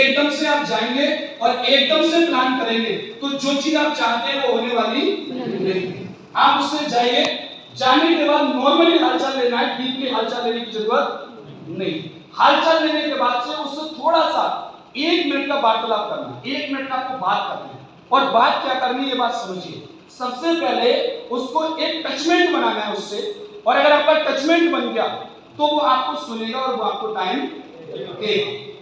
एकदम से आप जाएंगे और एकदम से प्लान करेंगे तो जो चीज आप चाहते हैं वो होने वाली नहीं। आप उससे जाइए, जाने के बाद नॉर्मली हालचाल लेना है, डीपली हालचाल लेने की जरूरत नहीं। हालचाल लेने के बाद से उससे थोड़ा सा 1 मिनट का वार्तालाप करना है, 1 मिनट का आपको बात करनी है। और बात क्या करनी है ये बात समझिए। सबसे पहले उसको एक टचमेंट बनाना है उससे, और अगर आपका टचमेंट बन गया तो वो आपको सुनेगा और वो आपको टाइम देगा।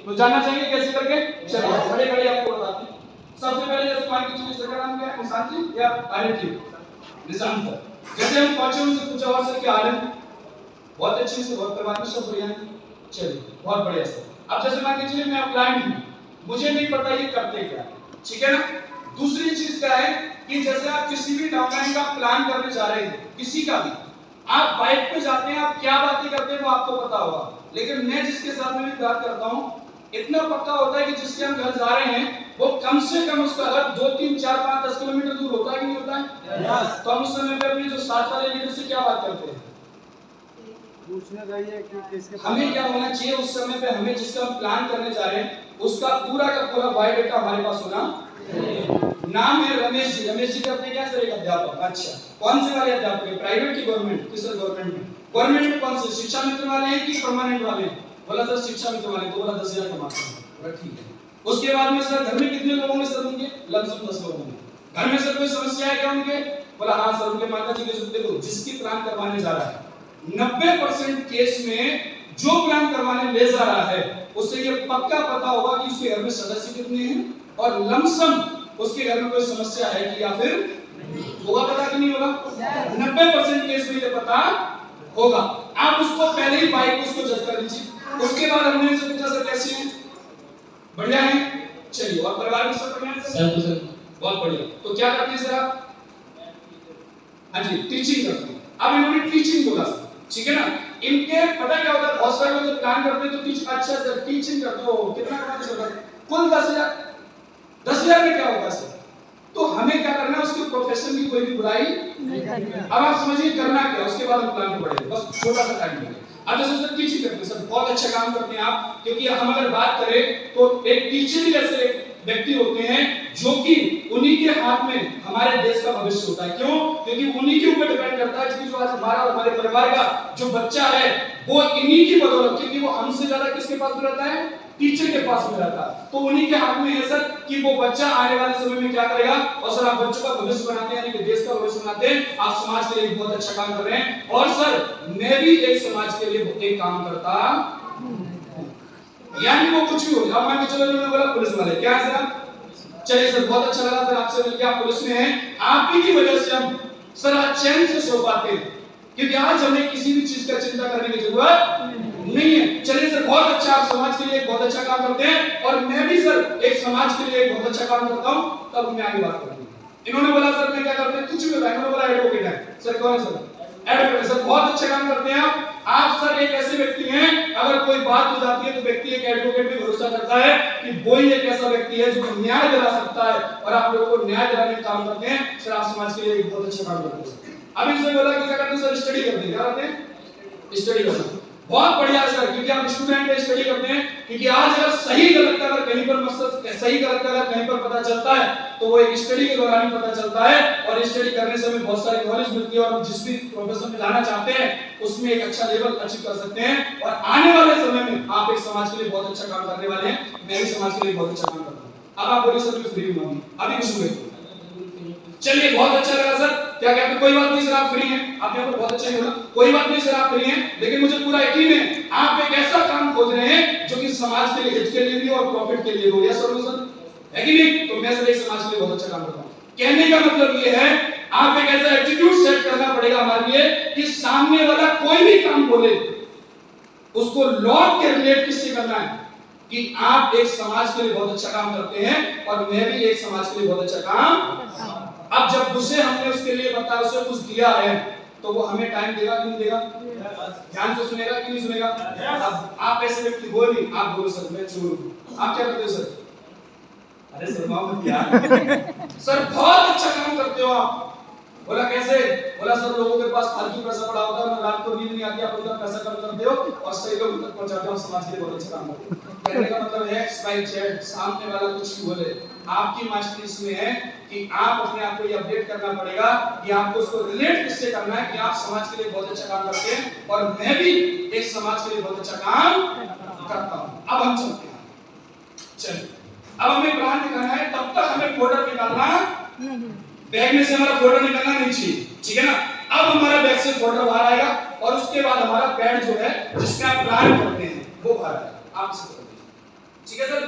तो जानना चाहिए कैसे करके, चलिए खड़े खड़े आपको बताते हैं। सबसे पहले जैसे मान के चलिए सर का नाम क्या है, निशान जी या आर्यन जी? निशान सर। जैसे हम पहुंचे उनसे पूछा और सर क्या हाल है, बहुत अच्छे से, बहुत परिवार में सब बढ़िया है, चलिए बहुत बढ़िया सर। अब जैसे मान के चलिए मैं क्लाइंट हूं, मुझे नहीं पता ये करते क्या, ठीक है ना। दूसरी चीज क्या है कि जैसे आप किसी भी डाउनलाइन का प्लान करने जा रहे हैं, किसी का भी, आप बाइक पे जाते हैं, आप क्या बातें करते हैं वो आपको पता होगा, लेकिन मैं जिसके साथ में भी बात करता हूं इतना पक्का होता है कि जिसके हम घर जा रहे हैं वो कम से कम उसका घर 2, 3, 4, 5, 10 किलोमीटर दूर होता है कि नहीं होता है। तो हम उस समय पे अपने जो साथ वाले लीडर से क्या बात करते हैं, पूछना चाहिए कि किसके हमें क्या होना चाहिए उस समय पे, हमें जिसका हम प्लान करने जा रहे हैं उसका पूरा का पूरा बायोडाटा हमारे पास होना। नाम है रमेश जी, रमेश जी करते क्या सर, एक अध्यापक। अच्छा, कौन से वाले अध्यापक है, प्राइवेट की गवर्नमेंट? किस गवर्नमेंट में? गवर्नमेंट में कौन से, शिक्षा मित्र वाले हैं कि परमानेंट वाले हैं? बोला सर शिक्षा मित्र वाले, तो बोला 10,000 कमाते हैं, ठीक है। उसके बाद में सर घर में कितने लोगों में सर उनके, लमसम 10 लोगों में। घर में सर कोई समस्या है क्या उनके? बोला हाँ सर, उनके माता जी के देखो जिसकी प्लान करवाने जा रहा है 90% केस में जो प्लान करवाने ले जा रहा है उसे ये पक्का पता होगा कि उसके घर में सदस्य कितने हैं और लमसम उसके घर में कोई समस्या है कि या फिर होगा, पता कि नहीं होगा। 90% केस में ये पता होगा। आप उसको पहले ही बाइक उसको जज कर लीजिए। उसके बाद हमने से पूछा सर कैसे हैं, बढ़िया है, चलिए। और परिवार में सब बढ़िया है सर? बहुत बढ़िया। तो क्या करते हैं सर आप? हाँ जी, टीचिंग करते हैं। अब इन्होंने टीचिंग बोला सर, ठीक है ना। इनके पता क्या होता है, बहुत सारे लोग जब प्लान करते हैं तो टीच, अच्छा सर टीचिंग करते हो, कितना कमाते सर? कुल 10,000। 10,000 में क्या होगा सर? तो हमें क्या करना है, उसके प्रोफेशन की कोई भी बुराई नहीं करनी। अब आप समझिए करना क्या, उसके बाद हम प्लान पे बढ़ेंगे, बस छोटा सा टाइम लगेगा। अब जैसे सर टीचिंग करते हैं सर, बहुत अच्छा काम करते हैं आप, क्योंकि हम अगर बात करें तो एक टीचर ही ऐसे व्यक्ति होते हैं जो कि उन्हीं के हाथ में हमारे देश का भविष्य होता है। क्यों? क्योंकि उन्हीं के ऊपर डिपेंड करता है कि जो आज हमारा और हमारे परिवार का जो बच्चा है वो इन्हीं की बदौलत, क्योंकि वो हमसे ज्यादा किसके पास में रहता है, टीचर के पास में रहता है, तो उन्हीं के हाथ में है सर कि वो बच्चा आने वाले समय में क्या करेगा। और सर आप बच्चों का भविष्य बनाते हैं, यानी कि देश का भविष्य बनाते हैं, आप समाज के लिए बहुत अच्छा काम कर रहे हैं। और सर मैं भी एक समाज के लिए एक काम करता, यानी वो कुछ भी हो। अब मान के चलो उन्होंने बोला पुलिस वाले, क्या है सर? चलिए सर बहुत अच्छा लगा सर आपसे मिलकर, आप पुलिस में हैं, आप ही की वजह से हम सर आज चैन से सो पाते हैं, क्योंकि आज हमें किसी भी चीज का चिंता करने की जरूरत नहीं है। चलिए सर बहुत अच्छा, आप समाज के लिए बहुत अच्छा काम करते हैं और मैं भी सर एक समाज के लिए बहुत अच्छा काम करता हूं, तब मैं आगे बात करती हूं। इन्होंने बोला सर मैं क्या करते हैं, कुछ भी बताया। इन्होंने बोला एडवोकेट है। सर कौन है सर? एडवोकेट। सर बहुत अच्छा काम करते हैं आप सर एक ऐसे व्यक्ति हैं, अगर कोई बात हो जाती है तो व्यक्ति एक एडवोकेट पे भरोसा करता है कि वो ही एक ऐसा व्यक्ति है जो न्याय दिला सकता है, और आप लोगों को न्याय दिलाने का काम करते हैं। सर आप समाज के लिए बहुत अच्छा काम करते हैं। अब इनसे बोला कि क्या करते हैं सर, स्टडी करते हैं। क्या करते हैं? स्टडी करते हैं। बहुत बढ़िया है सर, क्योंकि आप स्टूडेंट है, स्टडी करते हैं, क्योंकि आज अगर सही गलत का अगर कहीं पर मकसद, सही गलत का अगर कहीं पर पता चलता है तो वो एक स्टडी के दौरान ही पता चलता है, और स्टडी करने से हमें बहुत सारी नॉलेज मिलती है, और हम जिस भी प्रोफेशन में जाना चाहते हैं उसमें एक अच्छा लेवल अचीव कर सकते हैं। और आने वाले समय में आप एक समाज के लिए बहुत अच्छा काम करने वाले हैं, मैं भी समाज के लिए बहुत अच्छा काम करता हूं। अब आप बोलिए सर मैं फ्री हूं, अभी कुछ हुए? चलिए बहुत अच्छा लगा सर। क्या कहते हैं, कोई बात नहीं सर आप फ्री हैं, आप यहाँ पर बहुत अच्छा बोला, कोई बात नहीं सर आप फ्री हैं, लेकिन मुझे पूरा यकीन है आप एक ऐसा काम खोज रहे हैं जो कि समाज के लिए, हित के लिए भी और प्रॉफिट के लिए हो। यस सर, है कि नहीं? तो मैं सर एक समाज के लिए बहुत अच्छा काम करता हूँ। कहने का मतलब ये है आप एक ऐसा एटीट्यूड सेट करना पड़ेगा हमारे लिए कि सामने वाला कोई भी काम बोले उसको लॉ के रिलेट किससे करना है, कि आप एक समाज के लिए बहुत अच्छा काम करते हैं और मैं भी एक समाज के लिए बहुत अच्छा काम। अब जब उसे हमने उसके लिए बताया, उसे कुछ दिया है, तो वो हमें टाइम देगा कि नहीं देगा, ध्यान से सुनेगा कि नहीं सुनेगा। अब आप ऐसे व्यक्ति हो नहीं, आप बोलो सर मैं चोर हूं, आप क्या करते हो सर? अरे सर माफ यार सर बहुत अच्छा काम करते हो आप, बोला कैसे? बोला सर लोगों के पास फालतू पैसा पड़ा होता है, रात को नींद नहीं आती, आप उतना पैसा कम करते हो और सही लोगों तक पहुंचाते हो, समाज के लिए बहुत अच्छा काम करते हो। कहने का मतलब है XYZ सामने वाला कुछ भी बोले, आपकी मास्टरी इसमें है कि आप अपने आप को ये अपडेट करना पड़ेगा कि आपको उसको रिलेट किससे करना है कि आप समाज के लिए बहुत अच्छा काम करते हैं और मैं भी एक समाज के लिए बहुत अच्छा काम करता हूं। अब हम चलते हैं, चलिए अब हमें प्लान दिखाना है, तब तक हमें फोल्डर निकालना, बैग में से हमारा फोल्डर निकलना नहीं चाहिए, ठीक है ना। अब हमारा बैग से फोल्डर बाहर आएगा और उसके बाद हमारा पैड जो है जिसमें आप प्लान करते हैं वो बाहर आएगा, आप इसे कर दीजिए, ठीक है सर।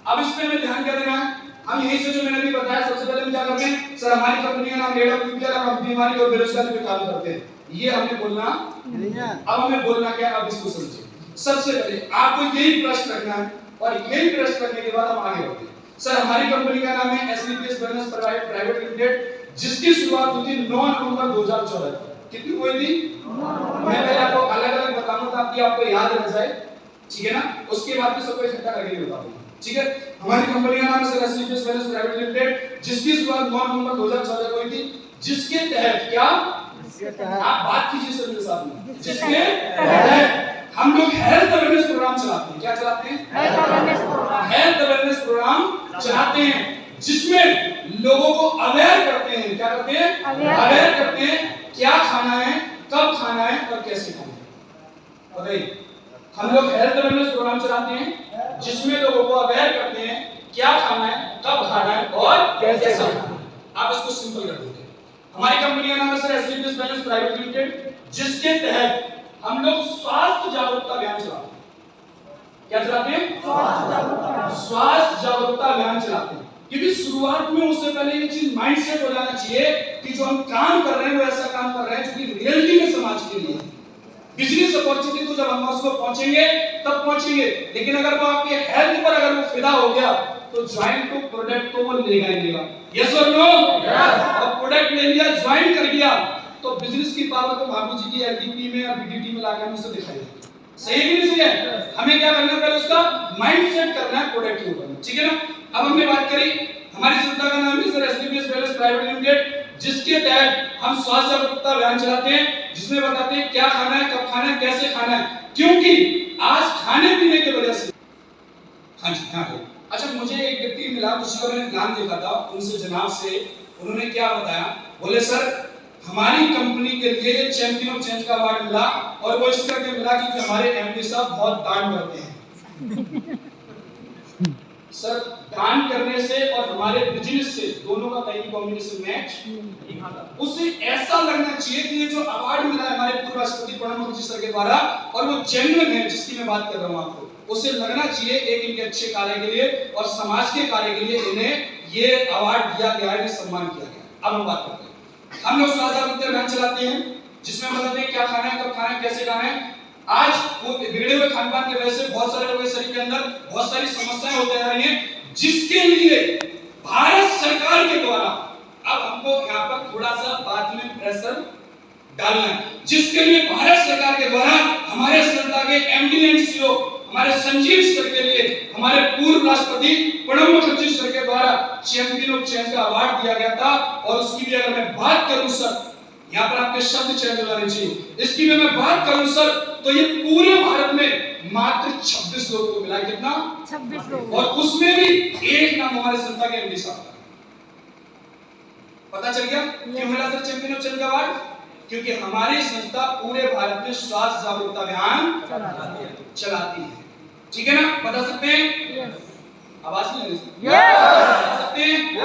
अब इसमें हमें ध्यान क्या देना है, हम यहीं से जो मैंने अभी बताया, सबसे पहले हम क्या करते हैं सर, हमारी कंपनी का नाम AWPL है, हम बीमारी और बेरोजगारी पे काम करते हैं, ये हमें बोलना नहीं है। अब हमें बोलना क्या है, अब इसको समझिए। सबसे पहले आपको यही प्रश्न रखना है और यही प्रश्न करने के बाद हम आगे बढ़ते हैं। सर हमारी कंपनी का नाम है SVPS वेलनेस प्राइवेट लिमिटेड, जिसकी शुरुआत हुई थी 9 नवंबर 2014 कितनी हुई थी? मैं पहले आपको अलग-अलग बताऊंगा ताकि आपको याद रह जाए, ठीक है ना। उसके बाद भी सबको इकट्ठा करके बताऊंगा, ठीक है। हमारी कंपनी का नाम है sir SVPS wellness private limited, जिसकी शुरुआत 9 नवंबर 2014 को हुई थी, जिसके तहत क्या, आप बात कीजिए सर मेरे साथ में, जिसके तहत हम लोग हेल्थ अवेयरनेस प्रोग्राम चलाते हैं। क्या चलाते हैं? हेल्थ अवेयरनेस प्रोग्राम चलाते हैं, जिसमें लोगों को अवेयर करते हैं। क्या करते हैं? अवेयर करते हैं क्या खाना है, कब खाना है और कैसे खाना है। बताइए, हम लोग हेल्थ अवेयरनेस प्रोग्राम चलाते हैं जिसमें लोगों को अवेयर करते हैं क्या खाना है, कब खाना है और कैसे खाना है। आप इसको सिंपल कर देते हैं। हमारी कंपनी का नाम है sir SVPS wellness private limited, जिसके तहत हम लोग स्वास्थ्य जागरूकता अभियान चलाते हैं। क्या चलाते हैं? स्वास्थ्य जागरूकता अभियान चलाते हैं, क्योंकि शुरुआत में उससे पहले ये चीज माइंडसेट हो जाना चाहिए कि जो हम काम कर रहे हैं वो ऐसा काम कर रहे हैं जो कि रियलिटी में समाज के लिए है। बिजनेस अपॉर्चुनिटी तो जब हम उसको पहुंचेंगे तब पहुंचेंगे, लेकिन अगर वो आपके हेल्थ पर अगर वो फिदा हो गया तो ज्वाइन को प्रोडक्ट तो वो लेगा ही लेगा। यस और नो? और प्रोडक्ट ले लिया, ज्वाइन कर दिया, तो बिजनेस की पावर तो भाभी जी की LDP में या BDT में लाकर मुझे दिखाई देगी। सही है कि नहीं सही है? हमें क्या करना है, पहले उसका माइंडसेट करना है प्रोडक्ट के ऊपर, ठीक है ना। अब हमने बात करी, हमारी संस्था का नाम है sir SVPS wellness private limited, जिसके तहत हम स्वास्थ्य जागरूकता अभियान चलाते हैं, जिसमें बताते हैं क्या खाना है, कब खाना है, कैसे खाना है, क्योंकि आज खाने पीने की वजह से, हाँ जी हाँ है। अच्छा, मुझे एक व्यक्ति मिला जिसका मैंने ध्यान देखा था, उनसे जनाब से, उन्होंने क्या बताया, बोले सर हमारी कंपनी के लिए चैंपियन ऑफ चेंज का अवार्ड मिला और वो इस करके मिला कि हमारे MD साहब बहुत दान करते हैं। सर दान करने से और हमारे बिजनेस से दोनों का कहीं कॉम्बिनेशन मैच, उसे ऐसा लगना चाहिए कि ये जो अवार्ड मिला है हमारे पूर्व राष्ट्रपति प्रणब मुखर्जी सर के द्वारा और वो जेन्युइन है जिसकी मैं बात कर रहा हूँ आपको, उसे लगना चाहिए एक इनके अच्छे कार्य के लिए और समाज के कार्य के लिए इन्हें ये अवार्ड दिया गया है, सम्मान किया गया। अब हम बात करते हैं, हम लोग स्वास्थ्य जागरूकता अभियान चलाते हैं जिसमें बताते हैं क्या खाना है, कब खाना है, कैसे खाना है। आज वो बिगड़े हुए खान-पान की वजह से बहुत सारे लोगों के शरीर के अंदर बहुत सारी समस्याएं होते जा रही हैं, जिसके लिए भारत सरकार के द्वारा, अब हमको यहाँ पर थोड़ा सा बात में प्रेशर डालना है, जिसके लिए भारत सरकार के द्वारा हमारे संस्था के MD एंड CEO हमारे संजीव सर के लिए हमारे पूर्व राष्ट्रपति प्रणब मुखर्जी सर के द्वारा चैंपियन ऑफ चेंज का अवार्ड दिया गया था। और उसकी भी अगर मैं बात करूं सर, यहाँ पर आपके शब्द चयन हो जाने चाहिए, इसकी भी मैं बात करूं सर, तो ये पूरे भारत में मात्र 26 लोगों को मिला। कितना? 26 लोग। और उसमें भी एक नाम हमारे संस्था के MD साहब। पता चल गया क्यों मिला सर चैंपियन ऑफ चेंज का अवार्ड? क्योंकि हमारी संस्था पूरे भारत में स्वास्थ्य जागरूकता अभियान चलाती है, ठीक है ना। बता सकते हैं? आवाज नहीं आ रही? बता सकते हैं?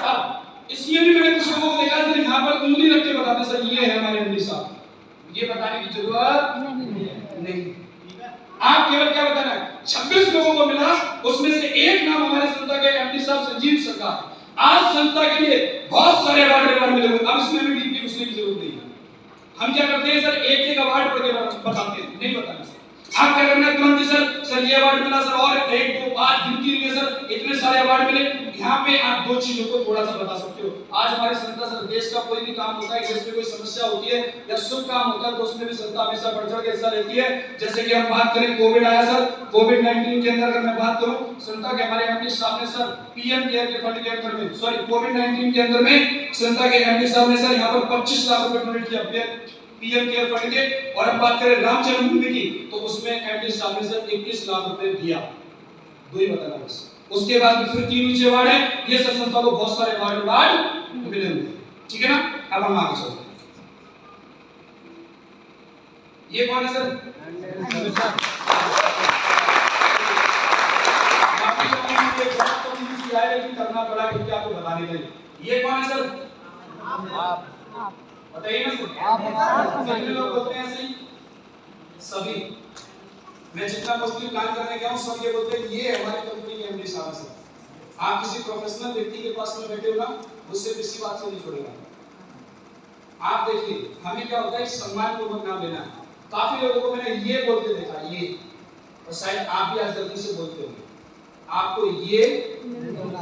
अब इसमें भी मैंने कुछ लोगों को देखा सर यहाँ पर उंगली रख के बताते सर ये है हमारे MD साहब, ये बताने की जरूरत नहीं। आप केवल क्या बताना है, 26 लोगों को मिला, उसमें से एक नाम हमारे संस्था के MD साहब संजीव सर का। आज संस्था के लिए बहुत सारे अवार्ड मिले हुए, अब इसमें भी डीपली घुसने की जरूरत नहीं है। हम क्या करते हैं सर, एक एक अवार्ड पढ़ के बताते हैं, नहीं बताना सर। आप क्या करना है तुरंत ही सर ये अवार्ड मिला सर, और 1 2 5 गिनती नहीं है सर, इतने सारे अवार्ड मिले। यहाँ पे आप 2 चीजों को थोड़ा सा बता सकते हो। आज हमारे संस्था सर देश का कोई भी काम होता है, देश में कोई समस्या होती है या शुभ काम होता है तो उसमें भी संस्था हमेशा बढ़ चढ़ के हिस्सा लेती है। जैसे कि हम बात करें कोविड आया सर, कोविड-19 के अंदर अगर मैं बात करूं, संस्था के हमारे एमडी साहब ने सर पीएम केयर के फंड के अंदर में, सॉरी कोविड-19 के अंदर में संस्था के एमडी साहब ने सर यहाँ पर 25 लाख रुपए डोनेट किया पीएम केयर फंड के। और हम बात करें राम जन्मभूमि की तो उसमें एमडी साहब ने सर 21 लाख रुपए दिया। दो ही बताना बस। उसके बाद फिर 3 नीचे अवार्ड है, ये सब संस्था को बहुत सारे अवार्ड मिले हुए, ठीक है ना। अब हम आगे चलते हैं। ये कौन है सर? बाकी जो मैंने ये बात तो नहीं किया है लेकिन करना पड़ा क्योंकि आपको बताने के लिए। ये कौन है सर? आप बताइए ना सर। कितने लोग बोलते हैं ऐसे? सभी। मैं जितना मुश्किल प्लान करने गया हूं सब ये बोलते हैं ये हमारी कंपनी के एमडी साहब से। आप किसी प्रोफेशनल व्यक्ति के पास में बैठे हो ना, उससे किसी बात से नहीं छोड़ेगा। आप देखिए हमें क्या होता है, सम्मान पूर्वक नाम लेना है। काफी लोगों को मैंने ये बोलते देखा, ये, और शायद आप भी आज गलती से बोलते होंगे, आपको ये नहीं बोलना,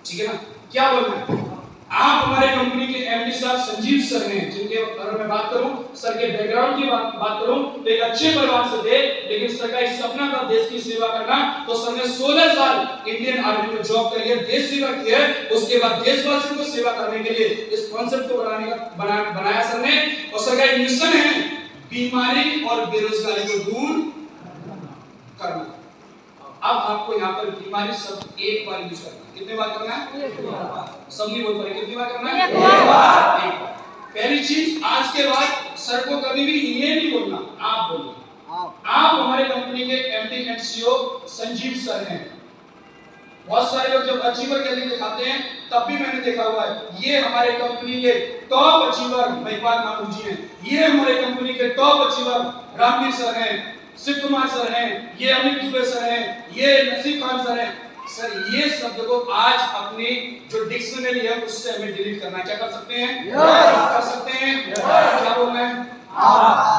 ठीक है ना। क्या बोलना है? आप हमारे कंपनी के एमडी साहब संजीव सर हैं, जिनके अगर मैं बात करूं सर के बैकग्राउंड की बात करूं तो एक अच्छे परिवार से थे, लेकिन सर का एक सपना था देश की सेवा करना। तो सर ने 16 साल इंडियन आर्मी में जॉब करी है, देश सेवा की है। उसके बाद देशवासियों को सेवा करने के लिए इस कॉन्सेप्ट को बनाया सर ने। और सर का एक मिशन है बीमारी और बेरोजगारी को दूर करना। अब आपको यहाँ पर बीमारी शब्द एक बार यूज करना। कितने बार करना है? सब नहीं बोल पाए, कितनी बार करना है? एक बार। पहली चीज, आज के बाद सर को कभी भी ये नहीं बोलना, आप बोलिए। आप हमारे कंपनी के MD and CEO Sanjeev sir हैं। बहुत सारे लोग जब अचीवर गैलरी दिखाते हैं तब भी मैंने देखा हुआ है, ये हमारे कंपनी के टॉप अचीवर महिपाल मामू जी हैं, ये हमारे कंपनी के टॉप अचीवर रामवीर सर हैं, शिव कुमार सर हैं, ये अमित दुबे सर हैं, ये नसीब खान सर हैं। सर ये शब्द को आज अपनी जो डिक्शनरी है उससे हमें डिलीट करना है। क्या कर सकते हैं? कर सकते हैं। क्या बोलना है?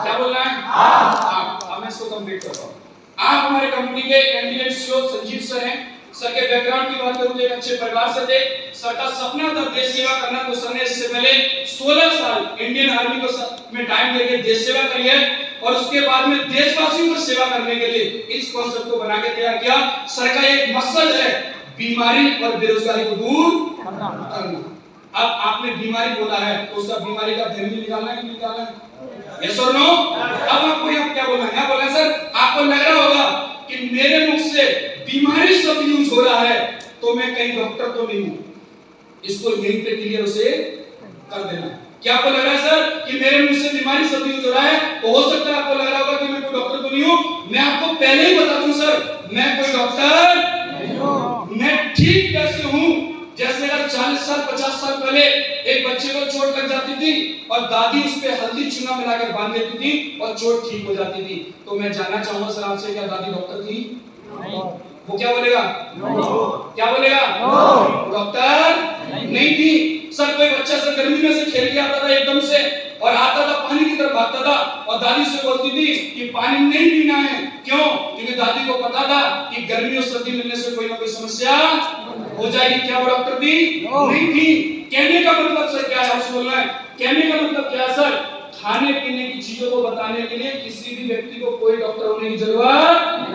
क्या बोलना है? आप। अब मैं इसको कंप्लीट करता हूँ। आप हमारे कंपनी के MD and CEO Sanjeev sir हैं। सर के बैकग्राउंड की बात करूं तो एक अच्छे परिवार से थे। सर का सपना था देश सेवा करना, तो सर ने इससे पहले 16 साल इंडियन आर्मी को में टाइम देके देश सेवा करी है। और उसके बाद में देशवासियों को सेवा करने के लिए इस कॉन्सेप्ट को बना के तैयार किया। सर का एक मकसद है बीमारी और बेरोजगारी को दूर करना। अब आपने बीमारी बोला है तो उसका बीमारी का धर्म निकालना है कि निकालना है? यस और नो? अब आपको यहाँ क्या बोलना है? क्या बोलना है सर? आपको लग रहा होगा कि मेरे मुख से बीमारी शब्द यूज हो रहा है तो मैं कहीं डॉक्टर तो नहीं हूं। इसको यहीं पे क्लियर उसे कर देना। क्या आपको लग रहा है सर कि मेरे मुंह से बीमारी शब्द यूज हो रहा है? तो हो सकता है आपको लग रहा होगा कि मैं कोई डॉक्टर तो नहीं हूं। मैं आपको पहले ही बता दूं सर, मैं कोई डॉक्टर नहीं हूं। मैं ठीक कैसे हूं? जैसे अगर 40 साल 50 साल पहले एक बच्चे को चोट लग जाती थी और दादी उस पे हल्दी चूना मिलाकर बांध देती थी और चोट ठीक हो जाती थी, तो मैं जानना चाहूंगा सर आपसे, क्या दादी डॉक्टर थी? वो क्या बोलेगा? क्या बोलेगा? डॉक्टर नहीं थी। सर कोई बच्चा सर गर्मी में से खेल के आता था एकदम से और आता था पानी की तरफ भागता था और दादी से बोलती थी कि पानी नहीं पीना है। क्यों? क्योंकि दादी को पता था कि गर्मी और सर्दी मिलने से कोई ना कोई समस्या हो जाएगी। क्या वो डॉक्टर थी? नहीं थी। कहने का मतलब सर क्या है? आपसे बोलना है, कहने का मतलब क्या है सर? खाने पीने की चीजों को बताने के लिए किसी भी व्यक्ति को कोई डॉक्टर होने की जरूरत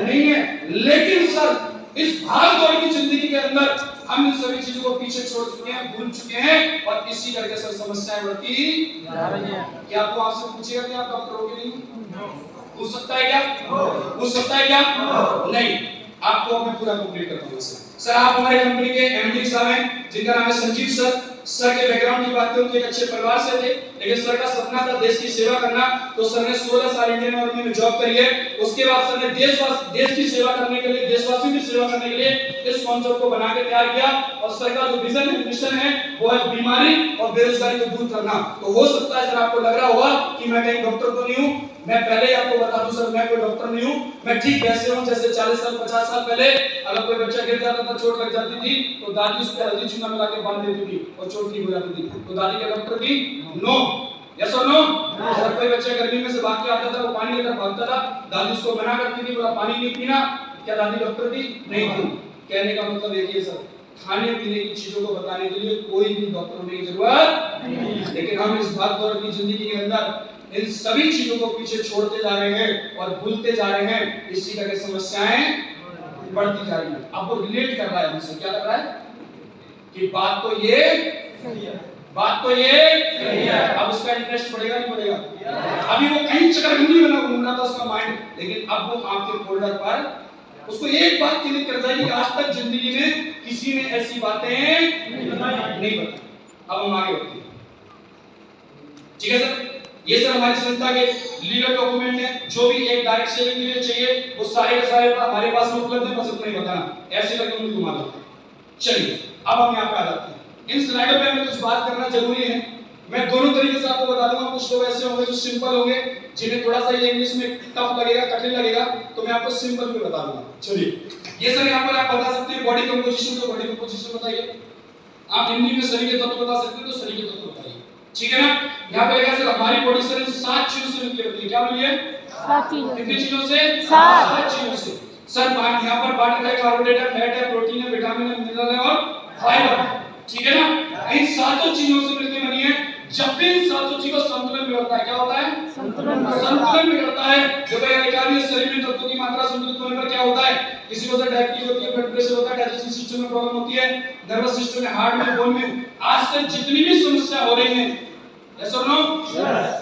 नहीं है। लेकिन सर इस भाग दौड़ की जिंदगी के अंदर हम इन सभी चीजों को पीछे छोड़ चुके हैं, भूल चुके हैं और इसी करके सर समस्याएं बढ़ती जा रही हैं। क्या आपको आपसे पूछेगा कि आप डॉक्टर हो कि नहीं? पूछ सकता है क्या? पूछ सकता है क्या? नहीं। आपको मैं पूरा कंप्लीट करता हूं सर। आप हमारे कंपनी के एमडी साहब हैं जिनका नाम है संजीव सर। सर के बैकग्राउंड की बात करूं तो एक अच्छे परिवार से थे, लेकिन सर का सपना था देश की सेवा करना। तो सर ने 16 साल इंडियन आर्मी में जॉब करी है। उसके बाद सर ने देश की सेवा करने के लिए, देशवासियों की सेवा करने के लिए इस कॉन्सेप्ट को बना के तैयार किया। और सर का जो विजन है, मिशन है, वो है बीमारी और बेरोजगारी को दूर करना। तो हो सकता है सर आपको लग रहा होगा कि मैं कहीं डॉक्टर तो नहीं हूं। मैं पहले ही आपको बता दूं सर, मैं कोई डॉक्टर नहीं हूं। मैं ठीक वैसे हूं जैसे 40 साल 50 साल पहले अगर कोई बच्चा गिर जाता था, चोट लग जाती थी तो दादी उस पे हल्दी चूना मिला के बांध देती थी और चोट ठीक हो जाती थी। तो दादी क्या डॉक्टर थी? नो। यस और नो? सर कोई बच्चा गर्मी में से भाग के आता था, वो पानी लेकर भागता था, दादी उसको मना करती थी, बोला पानी नहीं पीना। क्या दादी डॉक्टर थी? नहीं थी। कहने का मतलब एक ही सर, खाने पीने की चीजों को बताने के लिए कोई भी डॉक्टर होने की जरूरत नहीं। लेकिन हम इस भाग दौड़ की जिंदगी के अंदर इन सभी चीजों को पीछे छोड़ते जा रहे हैं और भूलते जा रहे हैं। इसी करके समस्याएं बढ़ती जा रही हैं। अब वो रिलेट कर रहा है हमसे, क्या कर रहा है कि बात तो ये सही है। अब उसका इंटरेस्ट बढ़ेगा नहीं बढ़ेगा? अभी वो कहीं चक्करगुंडी बना घूम रहा था उसका माइंड, लेकिन अब वो आपके फोल्डर पर उसको एक बात क्लिक कर जाएगी कि आज तक जिंदगी में किसी ने ऐसी बातें नहीं बताई। अब हम आगे बढ़ते हैं, ठीक है सर? ये सर हमारी संस्था के लीगल डॉक्यूमेंट है, जो भी एक डायरेक्ट सेलिंग के लिए चाहिए वो सारे के सारे हमारे पास में उपलब्ध है, बस उतना ही बताना, ऐसे करके मुझे घुमा दो। चलिए अब हम यहाँ पे आ जाते हैं। इन स्लाइडों पे हमें कुछ बात करना जरूरी है। मैं दोनों तरीके से आपको बता दूंगा। कुछ लोग ऐसे होंगे जो सिंपल होंगे, जिन्हें थोड़ा सा ये इंग्लिश में टफ लगेगा, कठिन लगेगा, तो मैं आपको सिंपल में बता दूंगा। चलिए ये सर यहाँ पर आप बता सकते हैं बॉडी कंपोजिशन को। बॉडी कंपोजिशन बताइए। आप हिंदी में शरीर के तत्व बता सकते हैं तो शरीर के तत्व बताइए, ठीक है ना? यहाँ पे लिखा सर हमारी बॉडी सर इन 7 चीजों से मिलकर बनती है। क्या बनी है? 7 चीजों। कितनी चीजों से? 7 चीजों से। सर यहाँ पर बांट है, कार्बोहाइड्रेट है, फैट है, प्रोटीन है, विटामिन है, मिनरल है और फाइबर, ठीक है ना? इन 7 चीजों से मिलकर बनी है। जब भी इन 7 चीजों का संतुलन बिगड़ता है, क्या होता है? संतुलन बिगड़ता है। जो भाई अधिकारी शरीर में तत्वों की मात्रा संतुलित होने पर क्या होता है? किसी को डायबिटीज होती है, ब्लड प्रेशर होता है, डाइजेस्टिव सिस्टम में प्रॉब्लम होती है, नर्वस सिस्टम में, हार्ट में, बोन में। आज तक जितनी भी समस्या हो रही है, यस और नो?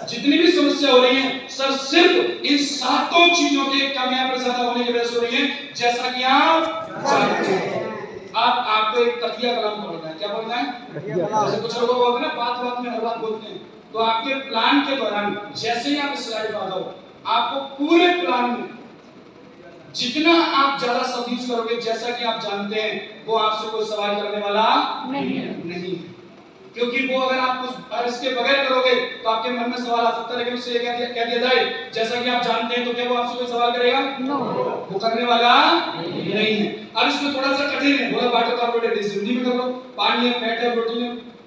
जितनी भी समस्या हो रही है सर सिर्फ इन 7 चीजों के कम या ज्यादा होने की वजह से हो रही है। जैसा कि आप जानते हैं, आप आपको एक तकिया कलाम पढ़ना है। क्या पढ़ना है? जैसे कुछ लोग बोलते हैं ना, बात में हर बात बोलते हैं, तो आपके प्लान के दौरान जैसे ही आप स्लाइड पर आ जाओ, आपको पूरे प्लान में जितना आप ज्यादा सब यूज करोगे, जैसा कि आप जानते हैं, वो आपसे कोई सवाल करने वाला नहीं, क्योंकि वो अगर आप कुछ इसके बगैर करोगे तो आपके मन में सवाल आ सकता है। लेकिन उससे कह दिया जाए जैसा कि आप जानते हैं, तो क्या वो आपसे कोई सवाल करेगा? वो करने वाला नहीं है। अब इसमें थोड़ा सा कठिन है, बोला वाटर, कार्बोहाइड्रेट, हिंदी में कर लो। पानी है, फैट है,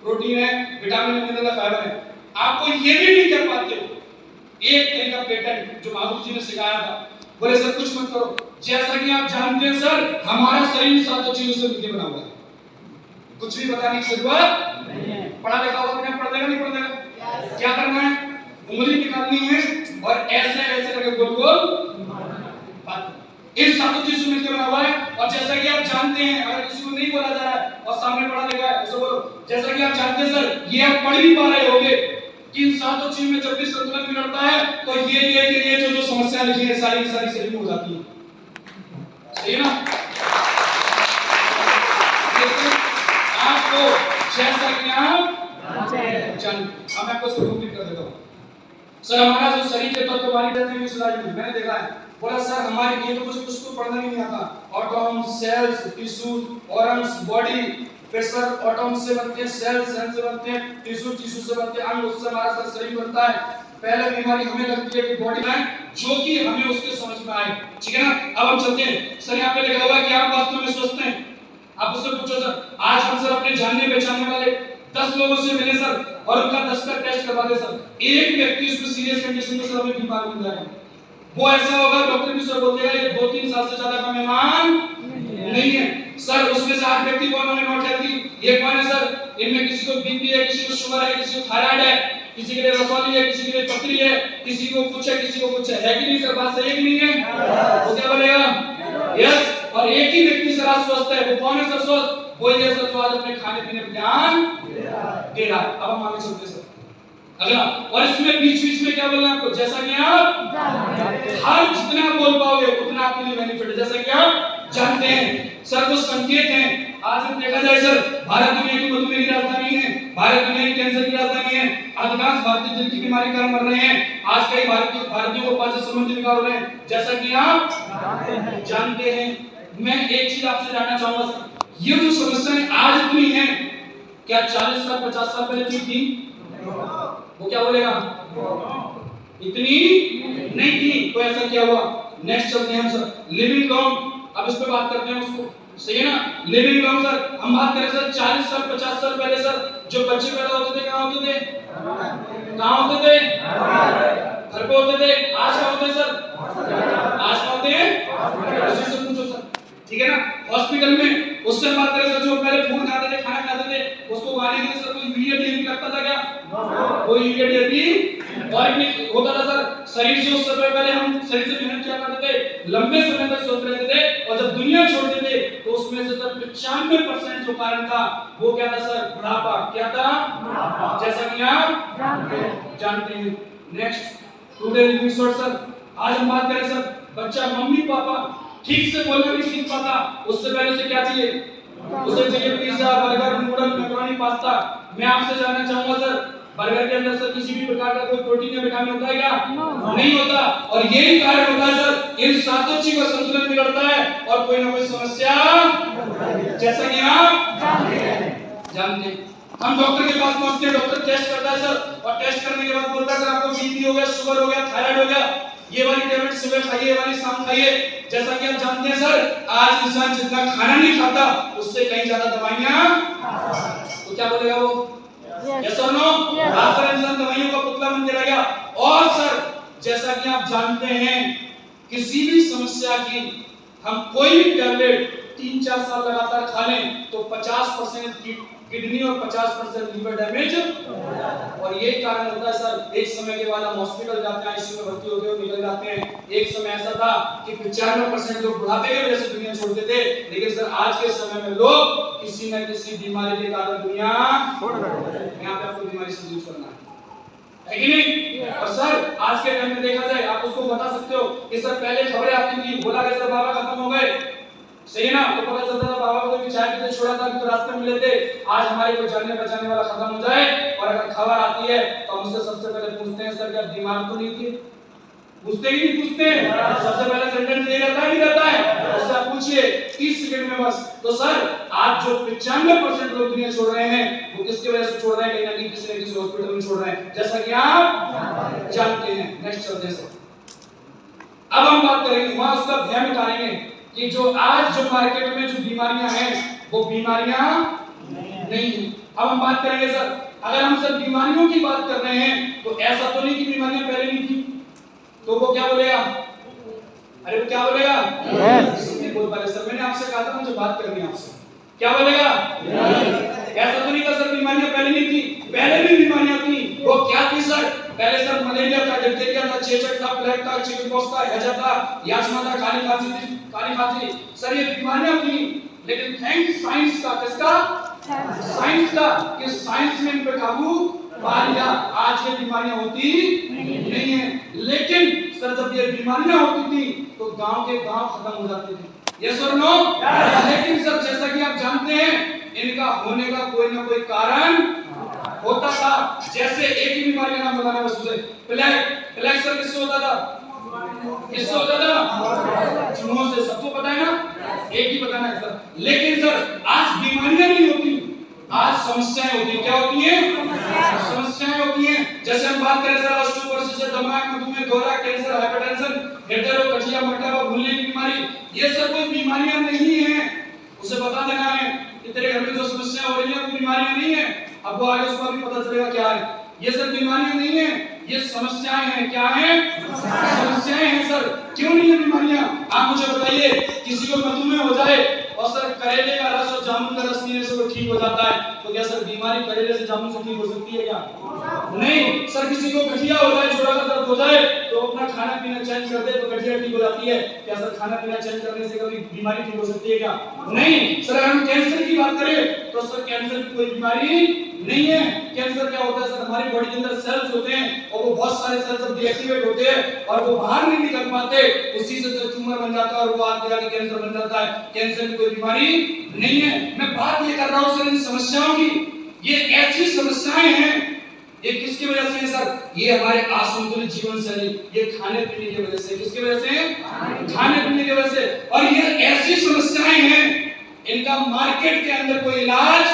प्रोटीन है, विटामिन है, मिनरल है, फाइबर है। आपको ये भी नहीं कर पाते हो। एक तरीका पेटेंट जो माधव जी ने सिखाया था, बोले सर कुछ मत करो, जैसा कि आप जानते हैं सर हमारा शरीर 7 चीजों से मिलकर बना हुआ है, कुछ भी बताने की जरूरत नहीं है। पढ़ा लिखा होगा तो पढ़ देगा, नहीं पढ़ देगा? क्या करना है? उंगली निकालनी है और ऐसे ऐसे करके गोल गोल इन 7 चीजों से मिलकर बना हुआ है। और जैसा कि आप जानते हैं, अगर किसी को नहीं बोला जा रहा है और सामने पढ़ा लिखा है, ऐसे बोलो जैसा कि आप जानते हैं सर, ये आप पढ़ भी पा रहे होंगे कि इन 7 चीजों में जब भी संतुलन बिगड़ता है तो ये जो समस्या लिखी है सारी की सारी सही हो जाती है। सही है ना? आपको जैसा कि आप जानते, अब मैं आपको कंप्लीट कर देता हूं। सर हमारा जो शरीर के तत्व वाली रहते हैं, स्लाइड में मैंने देखा है, बोला सर हमारे लिए तो कुछ तो पढ़ना ही नहीं आता। Atom, cells, tissue, organs, body, फिर सर ऑटोम से बनते हैं, सेल्स से बनते हैं, टिश्यू से बनते हैं, अंग, उससे हमारा सर शरीर बनता है। पहले बीमारी हमें लगती है कि बॉडी में, जो कि हमें उसके समझ में आए, ठीक है ना? अब हम चलते हैं। सर यहाँ पे लिखा हुआ है कि आप वास्तव में स्वस्थ हैं। आप उससे पूछो सर, आज हम सर अपने जानने पहचानने वाले 10 लोगों से मिले सर और उनका 10 का टेस्ट करवा दे सर, एक व्यक्ति उसमें सीरियस कंडीशन में सर हमें बीमार मिल जाएगा। वो ऐसा होगा, डॉक्टर भी सर बोल देगा ये 2-3 साल से ज्यादा का मेहमान नहीं है सर। उसमें से 8 व्यक्ति कौन हमें नोट करती, ये कौन है सर? इनमें किसी को बीपी है, किसी को शुगर है, किसी को थायराइड है, किसी के लिए रसौली है, किसी के लिए पथरी है, किसी को कुछ है, किसी को कुछ है कि नहीं सर? बात सही है कि नहीं है? वो क्या बोलेगा? यस। और एक ही व्यक्ति सर आज स्वस्थ है, वो कौन है सर स्वस्थ? वो ये सर जो आज अपने खाने पीने पर ध्यान दे रहा है। अब हम आगे चलते सर अगला। और इसमें बीच में क्या बोलना है आपको? जैसा कि आप हर जितना बोल पाओगे उतना आपके लिए बेनिफिट है, जैसा कि आप जानते हैं सर। कुछ संकेत हैं। आज हम देखा जाए सर, भारत दुनिया की मधुमेह की राजधानी है, भारत दुनिया की कैंसर की राजधानी है, अधिकांश भारतीय दिल की बीमारी का मर रहे हैं, आज कई भारतीयों को पाचन संबंधी विकार हो रहे हैं, जैसा कि आप जानते हैं। मैं एक चीज आपसे जानना चाहूंगा सर, ये जो समस्याएं आज इतनी हैं, क्या 40 साल 50 साल पहले थी? वो क्या बोलेगा? इतनी नहीं थी। तो ऐसा क्या हुआ? नेक्स्ट चलते हैं हम सर, लिविंग लॉन्ग। अब इस पे बात करते हैं उसको, सही है ना? लिविंग लॉन्ग सर हम बात करें सर 40 साल 50 साल पहले सर जो बच्चे पैदा होते थे कहाँ होते थे? कहाँ होते थे? घर पे होते थे। आज क्या होते हैं सर? आज क्या होते हैं? उसी से पूछो सर, ठीक है ना। हॉस्पिटल में उससे बात करें सर, जो पहले फूड खाते थे, खाना खाते थे, उसको उगाने के लिए सर कोई इमीडिएटली लगता था क्या? कोई इमीडिएटली ऑर्गेनिक होता था सर। शरीर से उस समय पहले हम शरीर से मेहनत किया करते थे, लंबे समय तक स्वस्थ रहते थे, और जब दुनिया छोड़ते थे तो उसमें से सर 95% जो कारण था वो क्या था सर? बुढ़ापा। क्या था? जैसा कि आप जानते हैं। Next today living short sir, आज हम बात करें सर, बच्चा मम्मी पापा ठीक से बोलना नहीं सीख पाता, उससे पहले उसे क्या चाहिए? उसे चाहिए pizza, burger, noodle, macaroni, pasta. मैं आपसे जानना चाहूंगा सर, बर्गर के अंदर सर किसी भी प्रकार का कोई प्रोटीन या विटामिन होता है क्या? नहीं होता। और यही कारण होता है सर, इन सातों चीजों का संतुलन बिगड़ता है और कोई ना कोई समस्या, जैसा कि आप जानते हैं। हम डॉक्टर के पास पहुंचते हैं, डॉक्टर टेस्ट करता है सर, और टेस्ट करने के बाद बोलता है सर आपको बीपी हो गया, शुगर हो गया, थायराइड हो गया, ये वाली टैबलेट सुबह खाइए, ये वाली शाम खाइए। जैसा कि आप जानते हैं सर, आज इंसान जितना खाना नहीं खाता उससे कहीं ज्यादा दवाइयां, तो क्या बोलेगा वो? यस और नो? आखिर इंसान दवाइयों का पुतला बन के रह गया। और सर जैसा कि आप जानते हैं, किसी भी समस्या की हम कोई भी टैबलेट 3-4 साल लगातार खा लें तो 50% किडनी और 50% लीवर डैमेज, और ये कारण होता है सर, एक समय के बाद हम हॉस्पिटल जाते हैं, आईसीयू में भर्ती होते हैं, निकल जाते हैं। एक समय ऐसा था कि 95% लोग बुढ़ापे की वजह से दुनिया छोड़ते थे, लेकिन सर आज के समय में लोग किसी न किसी बीमारी के कारण दुनिया छोड़ रहे हैं। यहाँ पे आपको बीमारी से दूर करना है कि नहीं? और सर आज के टाइम में देखा जाए, आप उसको बता सकते हो कि सर पहले खबरें आती थी, बोला गया सर बाबा खत्म हो गए, सही है ना, तो पता चलता था बाबा को कोई चाय पीते छोड़ा था तो रास्ते में मिले थे। आज हमारे कोई जानने बचाने वाला खत्म हो जाए और अगर खबर आती है तो हम उससे सबसे पहले पूछते हैं सर क्या बीमार तो नहीं थे? पूछते ही नहीं पूछते हैं, सबसे पहले सेंटेंस ये रहता है, नहीं रहता है? उससे आप पूछिए 30 सेकंड में बस। तो सर आज जो 95% लोग दुनिया छोड़ रहे हैं वो किसकी वजह से छोड़ रहे हैं? कहीं ना कहीं किसी न किसी हॉस्पिटल में छोड़ रहे हैं, जैसा कि आप जानते हैं। नेक्स्ट चलते हैं सर, अब हम बात करेंगे वहां उसका भय मिटाएंगे कि जो आज जो मार्केट में जो बीमारियां हैं वो बीमारियां नहीं है। अब हम बात करेंगे सर, अगर हम सर बीमारियों की बात कर रहे हैं तो ऐसा तो नहीं कि बीमारियां पहले नहीं थी, तो वो क्या बोलेगा? अरे वो क्या बोलेगा? बोल पाए सर, मैंने आपसे कहा था मुझे बात करनी है आपसे, क्या बोलेगा? ऐसा तो नहीं था सर बीमारियां पहले नहीं थी, पहले भी बीमारियां थी। वो क्या थी सर? पहले सर मलेरिया था, डिप्थीरिया था, चेचक था, प्लेग था, चिकनपॉक्स था, हैजा था, यास्मा था, काली खांसी थी, काली खांसी। सर ये बीमारियां थी, लेकिन थैंक्स साइंस का, किसका? साइंस का, कि साइंस ने इन पे काबू पा लिया। आज ये बीमारियां होती नहीं है, लेकिन सर जब ये बीमारियां होती थी तो गांव के गांव खत्म हो जाते थे, यस और नो? लेकिन सर जैसा कि आप जानते हैं इनका होने का कोई ना कोई कारण होता था। जैसे एक ही बीमारी का नाम बताना बस उसे, प्लेग सर किससे होता था? किससे होता था? चूहों से, सबको पता है ना, एक ही बताना है सर। लेकिन सर आज बीमारियां नहीं होती, आज समस्याएं होती। क्या होती हैं? समस्याएं होती हैं। जैसे हम बात करें सर ऑस्टियोपोरोसिस से दिमाग, मधुमेह, दौरा, कैंसर, हाइपरटेंशन, हृदय रोग, गठिया, मोटापा, भूलने की बीमारी, ये सब कोई बीमारियां नहीं है। उसे बता देना है कि तेरे घर में जो समस्या हो रही है वो बीमारियां नहीं है। अब वो आगे उसको भी पता चलेगा क्या है। ये सब बीमारियां नहीं है, ये समस्याएं हैं। क्या है? समस्याएं हैं सर। क्यों नहीं है बीमारियां? आप मुझे बताइए, किसी को मधुमेह हो जाए और सर करेले का रस और जामुन का रस पीने से वो ठीक हो जाता है, तो क्या सर बीमारी करेले से जामुन से ठीक हो सकती है क्या? नहीं सर। किसी को गठिया हो जाए, जोड़ा का दर्द हो जाए, तो अपना खाना पीना चेंज कर दे तो गठिया ठीक हो जाती है। क्या सर खाना पीना चेंज करने से कभी बीमारी ठीक हो सकती है क्या? नहीं सर। अगर हम कैंसर की बात करें तो सर कैंसर की कोई बीमारी नहीं है। कैंसर क्या होता है सर? हमारी बॉडी के अंदर सेल्स होते हैं और वो बहुत सारे सेल्स जब डीएक्टिवेट होते हैं और वो बाहर नहीं निकल पाते, उसी से तो ट्यूमर बन जाता है और वो आगे जाके कैंसर बन जाता है। कैंसर की कोई बीमारी नहीं है। मैं बात ये कर रहा हूं सर इन समस्याओं की। ये ऐसी समस्याएं हैं, ये किसकी वजह से है सर? ये हमारे असंतुलित जीवन शैली, ये खाने पीने की वजह से। किसकी वजह से? खाने पीने की वजह से। और ये ऐसी समस्याएं हैं, इनका मार्केट के अंदर कोई इलाज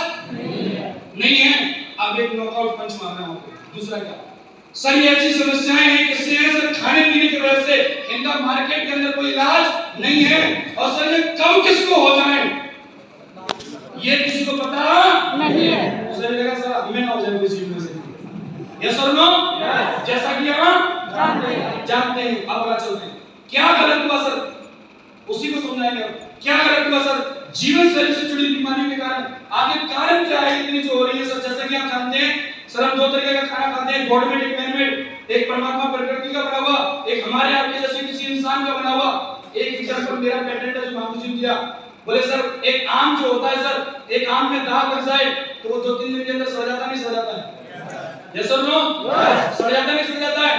नहीं है। अब एक नॉकआउट पंच मारना होगा। दूसरा क्या सर? ये ऐसी समस्याएं हैं, किससे है सर? खाने पीने की वजह से। इनका मार्केट के अंदर कोई इलाज नहीं है। और सर ये कब किसको हो जाए ये किसी को पता नहीं है। उसे लगा सर हमें ना हो जाए किसी में से, यस और नो? जैसा कि हम जानते हैं। अब आगे चलते हैं। क्या गलत हुआ सर? उसी को समझाएंगे। क्या गलत हुआ सर? जीवन शैली से जुड़ी बीमारियों के कारण आगे कारण क्या है इतनी जो हो रही है सर? जैसा कि आप जानते हैं सर, हम दो तरीके का खाना खाते हैं, गॉड मेड, एक मैन मेड। एक परमात्मा प्रकृति का बना हुआ, एक हमारे आपके जैसे किसी इंसान का बना हुआ। एक एग्जांपल मेरा पेटेंट है जो मामू जी ने दिया। बोले सर एक आम जो होता है सर, एक आम में दाग लग जाए तो वो 2-3 दिन के अंदर सड़ जाता नहीं सड़ जाता है? यस और नो? सड़ जाता नहीं सड़ जाता है?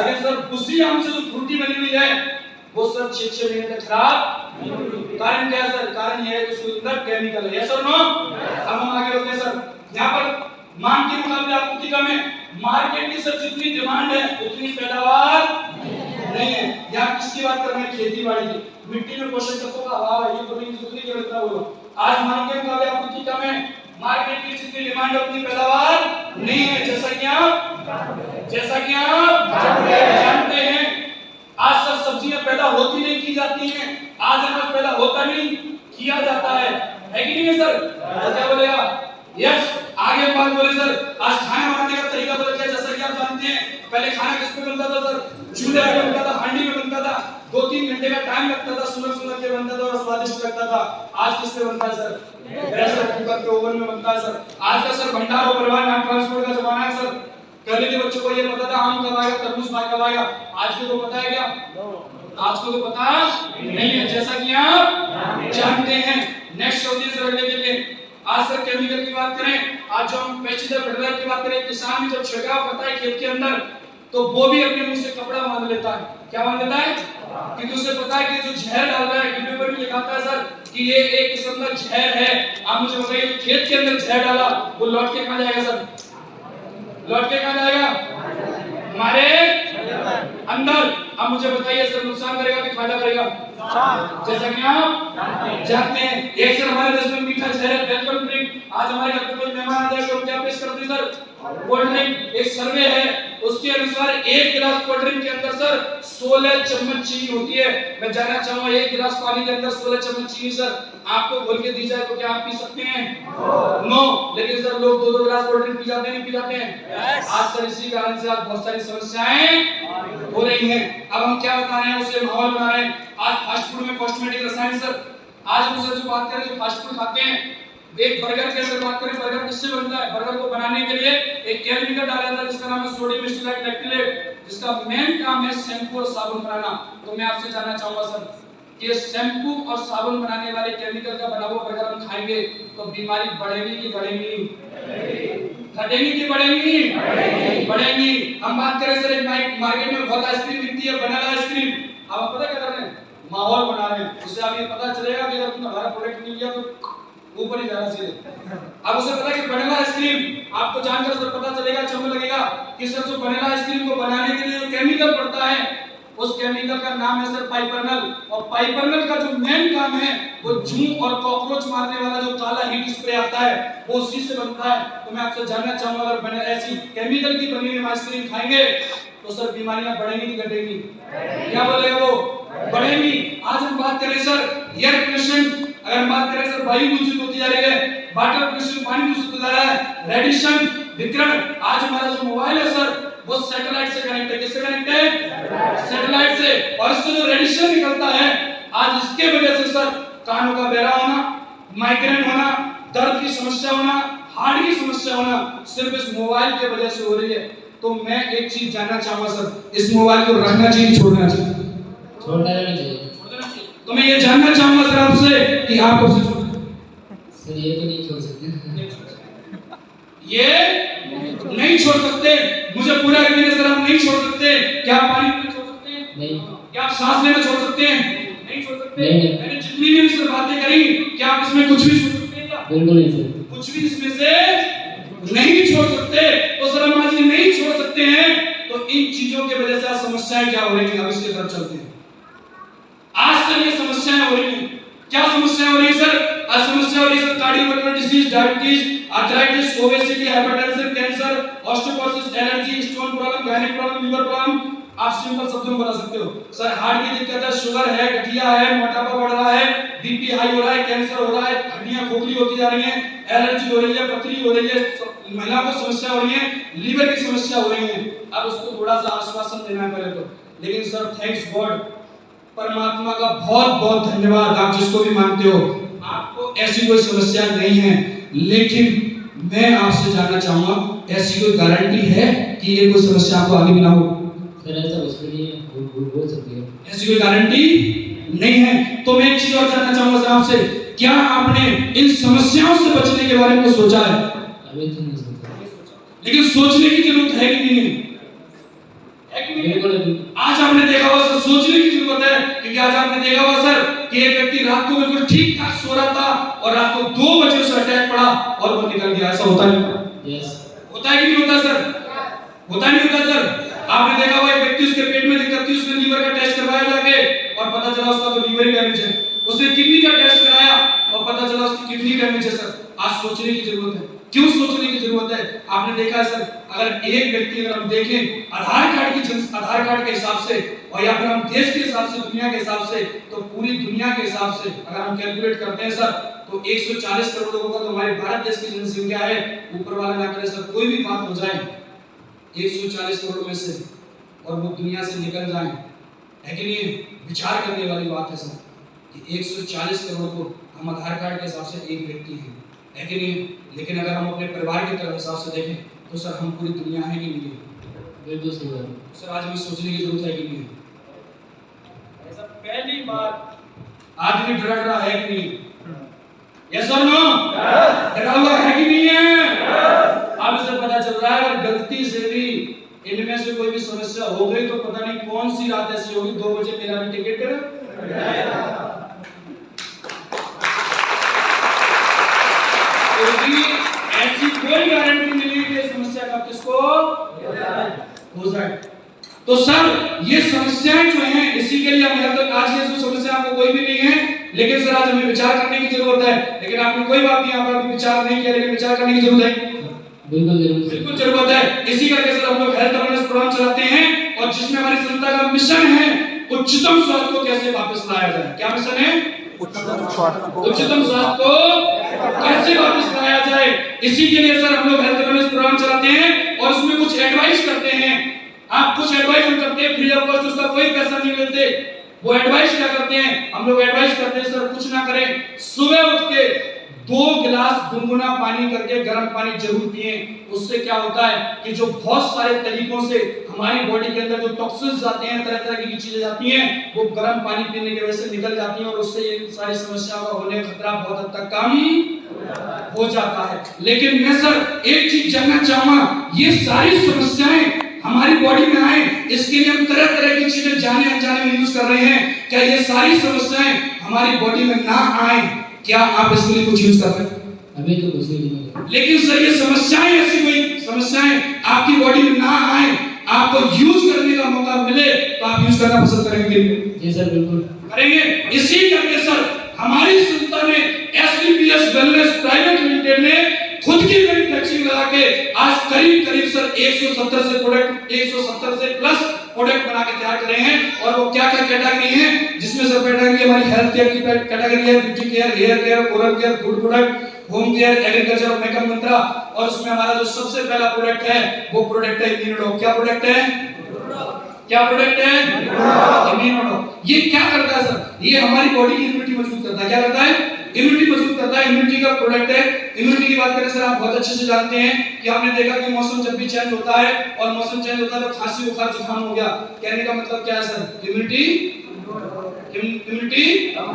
लेकिन सर उसी आम से जो फ्रूटी बनी हुई है वो सर 6-6 महीने तक खराब नहीं होती। कारण क्या है सर? कारण ये है कि उसके अंदर केमिकल है। यस और नो? अब हम आगे बढ़ते हैं सर। यहाँ पर मांग के मुकाबले आपूर्ति कम है। मार्केट की सर जितनी डिमांड है उतनी पैदावार नहीं है। यहाँ किसकी बात कर रहे हैं? खेती बाड़ी की। मिट्टी में पोषक तत्वों का अभाव है, ये तो नहीं जितनी जरूरत है बोलो। आज मांग के मुकाबले आपूर्ति कम है, मार्केट की जितनी डिमांड है उतनी पैदावार नहीं है। जैसा कि आप जानते हैं आज सर सब्जियां पैदा होती नहीं की जाती हैं, आज अनाज पैदा होता नहीं किया जाता है कि नहीं है सर? क्या बोलेगा? यस। आगे बात बोले सर, आज खाना बनाने का तरीका बदल गया। जैसा कि आप जानते हैं पहले खाना किस पे बनता था सर? चूल्हे पे बनता था, हांडी में बनता था, 2-3 घंटे का टाइम लगता था, सुलग के बनता था और स्वादिष्ट लगता था। आज किस पे बनता है सर? प्रेशर कुकर पे, ओवन में बनता है सर। आज का सर भंडार और परिवहन एंड ट्रांसपोर्ट का जमाना है सर। पहले के बच्चों को ये पता था आम कब आएगा, तरबूज कब आएगा। आज को तो पता है क्या? आज को तो पता नहीं है। जैसा कि आप जानते हैं। नेक्स्ट होती है सर अगले के लिए। आज सर केमिकल की बात करें, आज जो हम पेस्टिसाइड फर्टिलाइजर की बात करें, किसान जब छिड़काव करता है खेत के अंदर तो वो भी अपने मुंह से कपड़ा बांध लेता है। क्या बांध लेता है? क्योंकि उसे पता है कि जो जहर डाल रहा है, डिब्बे पर भी लिखा है सर कि ये एक किस्म का जहर है। आप मुझे बताइए खेत के अंदर जहर डाला वो लौट के कहां जाएगा सर? लौट के कहां जाएगा? हमारे अंदर। अब मुझे बताइए सर नुकसान करेगा कि फायदा करेगा? जैसा कि आप जानते हैं एक सर हमारे देश में मीठा जहर है वेलकम ड्रिंक। आज हमारे घर पे कोई मेहमान आ जाए तो क्या पेश करते हैं सर? Cold drink. एक सर्वे है उसके अनुसार 1 गिलास कोल्ड ड्रिंक के अंदर सर 16 चम्मच चीनी होती है। मैं जानना चाहूंगा 1 गिलास पानी के अंदर 16 चम्मच चीनी सर आपको घोल के दी जाए तो क्या आप पी सकते हैं? नो। लेकिन सर लोग 2-2 गिलास कोल्ड ड्रिंक पी जाते हैं, नहीं पी जाते हैं? आज सर इसी कारण से आज बहुत सारी समस्याएं हो रही हैं। अब हम क्या बता रहे हैं? उसे माहौल बना रहे हैं। आज फास्ट फूड में कॉस्मेटिक रसायन सर, आज हम सर जो बात करें जो फास्ट फूड खाते हैं, एक बर्गर के अंदर बात करें, बर्गर किससे बनता है? बर्गर को बनाने के लिए एक केमिकल डाला जाता है जिसका नाम है सोडियम स्टीराइड लैक्टिलेट, जिसका मेन काम है शैम्पू और साबुन बनाना। तो मैं आपसे जानना चाहूंगा सर कि शैम्पू और साबुन बनाने वाले केमिकल का बना हुआ बर्गर हम खाएंगे तो बीमारी बढ़ेगी कि बढ़ेगी? घटेगी कि बढ़ेगी? बढ़ेगी। हम बात करें सर एक मार्केट में बहुत आइसक्रीम बिकती है, वनीला आइसक्रीम। अब आप पता क्या कर रहे हैं? माहौल बना रहे हैं। उससे आप ये पता चलेगा कि अगर तुमने हमारा प्रोडक्ट नहीं लिया तो ऊपर ही जाना चाहिए। अब उसे पता है कि वनीला आइसक्रीम, आपको जानकर सर पता चलेगा, चंग लगेगा कि सर जो वनीला आइसक्रीम को बनाने के लिए जो केमिकल पड़ता है उस केमिकल का नाम है सर पाइपरनल। और पाइपरनल का जो मेन काम है वो जूं और कॉकरोच मारने वाला जो काला हीट स्प्रे आता है वो उसी से बनता है। तो मैं आपसे जानना चाहूंगा अगर ऐसी केमिकल की बनी हुई आइसक्रीम खाएंगे तो सर बीमारियां बढ़ेंगी कि घटेंगी? क्या बोलेगा वो? बढ़ेंगी। आज हम बात करें सर एयर पोल्यूशन, अगर हम बात करें सर वायु दूषित होती जा रही है, वाटर पोल्यूशन पानी दूषित हो जा रहा है, रेडिएशन विकिरण। आज हमारा जो मोबाइल है सर वो सैटेलाइट से कनेक्ट है। किससे कनेक्ट है? सैटेलाइट से। और इससे जो रेडिएशन निकलता है आज इसके वजह से सर कानों का बहरा होना, माइग्रेन होना, दर्द की समस्या होना, हार्ट की समस्या होना सिर्फ इस मोबाइल की वजह से हो रही है। तो मैं एक चीज जानना चाहूंगा सर, इस मोबाइल को रखना चाहिए छोड़ना चाहिए? छोड़ना चाहिए। तो मैं ये जानना चाहूंगा सर आपसे कि आप कब से छोड़ सर ये तो नहीं छोड़ सकते। ये नहीं छोड़ सकते। मुझे पूरा यकीन है सर आप नहीं छोड़ सकते। क्या आप पानी पीना छोड़ सकते हैं? नहीं। क्या आप सांस लेना छोड़ सकते हैं? नहीं छोड़ सकते। नहीं। मैंने जितनी भी सर बातें करी क्या आप इसमें कुछ भी छोड़ सकते हैं? क्या बिल्कुल नहीं सर। कुछ भी इसमें से नहीं छोड़ सकते। तो सर हम आज ये नहीं छोड़ सकते हैं तो इन चीजों की वजह से आज समस्याएं क्या हो रही हैं? अब इसके तरफ चलते हैं। आज सर ये समस्याएं हो रही हैं। क्या समस्या हो रही है सर? आज समस्या हो रही है sir cardiovascular disease, diabetes, arthritis, obesity, hypertension, cancer, osteoporosis, allergy, stone problem, gynaec problem, liver problem. आप सिंपल शब्दों में बता सकते हो सर हार्ट की दिक्कत है, शुगर है, गठिया है, मोटापा बढ़ रहा है, बीपी हाई हो रहा है, कैंसर हो रहा है, हड्डियां खोखली होती जा रही हैं, एलर्जी हो रही है, पथरी हो रही है, महिलाओं को समस्या हो रही है, लीवर की समस्या हो रही है, अब उसको थोड़ा सा आश्वासन देना है पहले तो। लेकिन सर थैंक्स गॉड, परमात्मा का बहुत बहुत धन्यवाद, आप जिसको भी मानते हो, आपको ऐसी कोई समस्या नहीं है। लेकिन मैं आपसे जानना चाहूंगा, ऐसी कोई गारंटी है कि ये कोई समस्या आपको आगे भी ना हो? सर ऐसा कुछ भी नहीं है, हो सकती है, ऐसी कोई गारंटी नहीं है। तो मैं एक चीज और जानना चाहूंगा सर आपसे, क्या आपने इन समस्याओं से बचने के बारे में सोचा है? अभी तो नहीं सोचा, लेकिन सोचने की जरूरत है कि नहीं है कि नहीं? बिल्कुल। आज आपने देखा होगा सर, सोचने की जरूरत है, क्योंकि आज आपने देखा होगा सर कि एक व्यक्ति रात को बिल्कुल ठीक ठाक सो रहा था और रात को 2 बजे उसे अटैक पड़ा और वो निकल गया। ऐसा होता नहीं? यस, होता है कि नहीं होता सर? होता नहीं होता सर? आपने देखा होगा एक व्यक्ति, उसके पेट में दिक्कत थी, उसने लीवर का टेस्ट करवाया जाके और पता चला उसका तो लीवर ही डैमेज है। उसने किडनी का टेस्ट कराया और पता चला उसकी किडनी डैमेज है। सर आज सोचने की जरूरत है। क्यों सोचने की जरूरत है? आपने देखा है सर, अगर एक व्यक्ति, अगर हम देखें आधार कार्ड के हिसाब से और या फिर हम देश के हिसाब से, दुनिया के हिसाब से, तो पूरी दुनिया के हिसाब से अगर हम कैलकुलेट करते हैं सर, तो 140 करोड़ लोगों का तो हमारे भारत देश की जनसंख्या है। ऊपर वाला ना करे सर, कोई भी बात हो जाए 140 करोड़ में से और वो दुनिया से निकल जाए, है कि नहीं? विचार करने वाली बात है सर कि 140 करोड़ को हम आधार कार्ड के हिसाब से एक व्यक्ति हैं, है कि नहीं? लेकिन अगर हम अपने परिवार के तरफ हिसाब से देखें तो सर हम पूरी दुनिया है कि नहीं? बिल्कुल सही बात। सर आज हमें सोचने की जरूरत है कि नहीं? ऐसा पहली बात, आदमी डरा डरा है कि नहीं? यस और नो? डरा हुआ है कि नहीं है? अब इसे पता चल रहा है अगर गलती से भी इनमें से कोई भी समस्या हो गई तो पता नहीं कौन सी रात ऐसी होगी 2 बजे मेरा भी टिकट ऐसी कोई गारंटी नहीं है कि समस्या का किसको हो जाए। तो सर ये समस्याएं जो हैं, इसी के लिए हम तक आज ये समस्या आपको कोई भी नहीं है, लेकिन सर आज हमें विचार करने की जरूरत है। लेकिन आपने कोई बात नहीं, यहाँ पर विचार नहीं किया, लेकिन विचार करने की जरूरत है। बिल्कुल जरूरत है। इसी करके सर हम लोग हेल्थ अवेयरनेस प्रोग्राम चलाते हैं और जिसमें हमारी संस्था का मिशन है उच्चतम स्वास्थ्य को कैसे वापस लाया जाए। क्या मिशन है? उच्चतम स्वास्थ्य को कैसे वापस लाया जाए। इसी के लिए सर हम लोग हेल्थ अवेयरनेस प्रोग्राम चलाते हैं और उसमें कुछ एडवाइस करते हैं। आप कुछ एडवाइस हम करते हैं फ्री ऑफ कॉस्ट, उसका कोई पैसा नहीं लेते। वो एडवाइस क्या करते हैं? हम लोग एडवाइस करते हैं सर कुछ ना करें, सुबह उठ के 2 गिलास गुनगुना पानी करके गर्म पानी जरूर पिएं। उससे क्या होता है कि जो बहुत सारे तरीकों से हमारी बॉडी के अंदर जो टॉक्सिन्स जाते हैं, तरह तरह की चीजें जाती हैं, वो गर्म पानी पीने की वजह से निकल जाती हैं और उससे ये सारी समस्याओं का होने का खतरा बहुत हद तक कम हो जाता है। लेकिन मैं सर एक चीज जानना चाहूंगा, ये सारी समस्याएं हमारी बॉडी में आए इसके लिए हम तरह तरह की चीजें जाने अनजाने में यूज कर रहे हैं। क्या ये सारी समस्याएं हमारी बॉडी में ना आए, क्या आप इसके लिए कुछ यूज कर रहे हैं? अभी तो कुछ नहीं। लेकिन सर ये समस्याएं, ऐसी कोई समस्याएं आपकी बॉडी में ना आए, आपको यूज करने का मौका मिले तो आप यूज करना पसंद करेंगे? जी सर बिल्कुल करेंगे। इसी करके सर हमारी संस्था ने SVPS वेलनेस प्राइवेट लिमिटेड ने खुद की मैन्युफैक्चरिंग लगा के आज करीब करीब सर 170 से प्लस प्रोडक्ट बना के तैयार कर रहे हैं। और वो क्या क्या कैटेगरी हैं, जिसमें सर कैटेगरी हमारी हेल्थ केयर की कैटेगरी है, beauty care, hair care, oral care, food product, home care, agriculture और मेकअप मंत्रा। और उसमें हमारा जो सबसे पहला प्रोडक्ट है वो प्रोडक्ट है इम्यूनोडॉक। क्या प्रोडक्ट है? क्या प्रोडक्ट है? इम्यूनोडॉक। ये क्या करता है सर? ये हमारी बॉडी की इम्यूनिटी मजबूत करता है। क्या करता है? इम्यूनिटी मजबूत करता है। इम्यूनिटी का प्रोडक्ट है। इम्यूनिटी की बात करें सर, आप बहुत अच्छे से जानते हैं कि आपने देखा कि मौसम जब भी चेंज होता है और मौसम चेंज होता है तो खांसी बुखार जुकाम हो गया, कहने का मतलब क्या है सर? इम्यूनिटी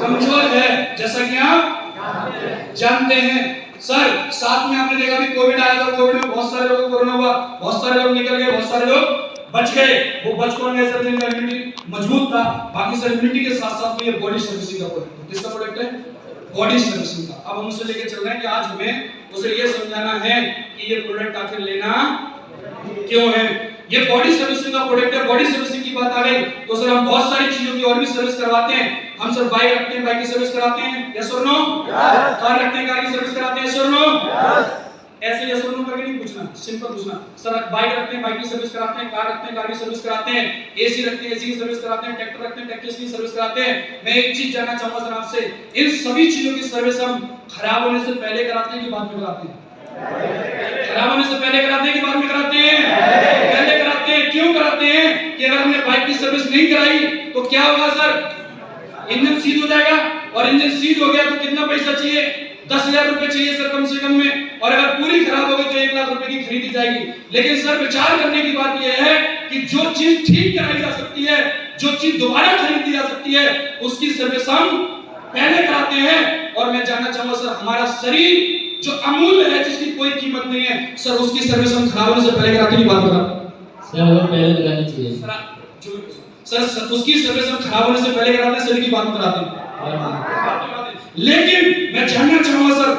कमजोर है, जैसा कि आप जानते हैं। सर साथ में आपने देखा कि कोविड आया था, कोविड में बहुत सारे लोगों को कोरोना हुआ, बहुत सारे लोग निकल गए, बहुत सारे लोग बच गए। वो बच कौन गए सर? जिनका इम्यूनिटी मजबूत था। बाकी सर इम्यूनिटी के साथ साथ में ये बॉडी सर्विसिंग का प्रोडक्ट है। किसका प्रोडक्ट है? बॉडी सर्विसिंग का। अब हम उसे लेके चल रहे हैं कि आज हमें उसे ये समझाना है कि ये प्रोडक्ट आखिर लेना क्यों है। ये बॉडी सर्विसिंग का प्रोडक्ट है। बॉडी सर्विसिंग की बात आ गई तो सर हम बहुत सारी चीजों की और भी सर्विस करवाते हैं। हम सर बाइक रखते हैं, बाइक की सर्विस कराते हैं, यस और नो? कार रखते हैं, कार की सर्विस कराते हैं, यस और नो? ऐसे यस और नो करके नहीं पूछना, सिंपल पूछना। सर बाइक रखते हैं, बाइक की सर्विस कराते हैं, कार रखते हैं, कार की सर्विस कराते हैं, एसी रखते हैं, एसी की सर्विस कराते हैं, ट्रैक्टर रखते हैं, ट्रैक्टर की सर्विस कराते हैं। मैं एक चीज जानना चाहूंगा सर आपसे, इन सभी चीजों की सर्विस हम खराब होने से पहले कराते हैं कि बाद में कराते हैं? खराब होने से पहले कराते हैं कि बाद में कराते हैं? पहले कराते हैं। क्यों कराते हैं? कि अगर हमने बाइक की सर्विस नहीं कराई तो क्या होगा सर? इंजन सीज हो जाएगा, और इंजन सीज हो गया तो कितना पैसा चाहिए? 10,000 रुपए चाहिए सर कम से कम में, और अगर पूरी खराब हो गई तो 1 लाख रुपए की खरीदी जाएगी। लेकिन सर विचार करने की बात यह है कि जो चीज ठीक कराई जा सकती है, जो चीज दोबारा खरीदी जा सकती है, उसकी सर्विस हम पहले कराते हैं। और मैं जानना चाहूंगा सर, हमारा शरीर जो अमूल्य है, जिसकी कोई कीमत नहीं है सर, उसकी सर्विस हम खराब होने से पहले कराते नहीं? बात करा सर हमें पहले करानी चाहिए सर, उसकी सर्विस हम खराब होने से पहले कराते हैं, शरीर की बात कराते हैं। लेकिन मैं जानना चाहूंगा सर,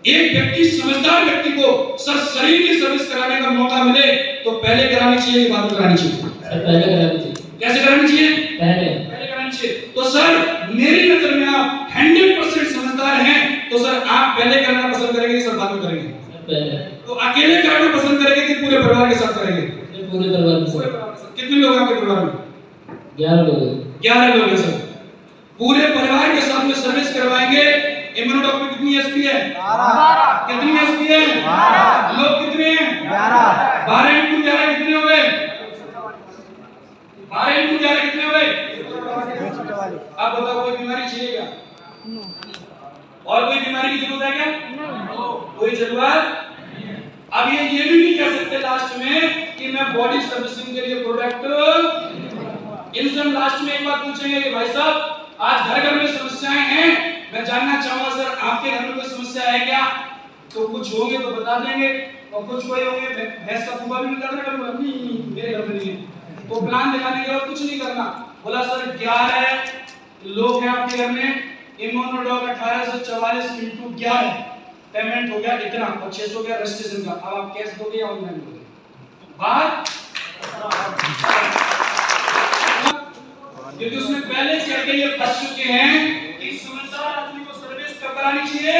एक व्यक्ति, समझदार व्यक्ति को सर शरीर की सर्विस कराने का मौका मिले तो पहले करानी चाहिए कि बाद में करानी चाहिए? सर पहले करानी चाहिए। कैसे करानी चाहिए? पहले करानी चाहिए। तो सर मेरी नजर में आप 100% समझदार हैं, तो सर आप पहले करना पसंद करेंगे सर बाद में करेंगे? पहले। तो अकेले करना पसंद करेंगे कि पूरे परिवार के साथ करेंगे? पूरे परिवार के साथ। कितने लोग हैं आपके परिवार में? 11 लोग हैं। 11 लोग हैं सर। पूरे परिवार के साथ में सर्विस करवाएंगे। इम्यूनोडॉक में कितनी एसपी है? 12। कितनी एसपी है? 12। लोग कितने हैं? 11। 12 × 11 कितने हो गए? 12 × 11 कितने हो गए? आप बताओ, कोई बीमारी चाहिए क्या? और कोई बीमारी की जरूरत है क्या? कोई जरूरत? अब ये भी नहीं कह सकते लास्ट में कि मैं बॉडी सर्विसिंग के लिए प्रोडक्ट। इनसे लास्ट में एक बात पूछेंगे कि भाई साहब आज घर घर में समस्याएं हैं, मैं जानना चाहूंगा सर आपके घर में कोई समस्या है क्या? तो कुछ होंगे तो बता देंगे, और कुछ कोई होंगे भैंस का फूफा भी निकाल रहा है, नहीं मेरे घर में नहीं है, तो प्लान दिखाने के बाद कुछ नहीं करना। बोला सर 11 लोग हैं आपके घर में, इम्यूनोडॉक 1844 × 11 पेमेंट हो गया इतना, और 600 गया रजिस्ट्रेशन का। अब आप कैश दोगे या ऑनलाइन दोगे? बात क्योंकि उसमें पहले से ये फंस चुके हैं कि समझदार आदमी को सर्विस कब करानी चाहिए?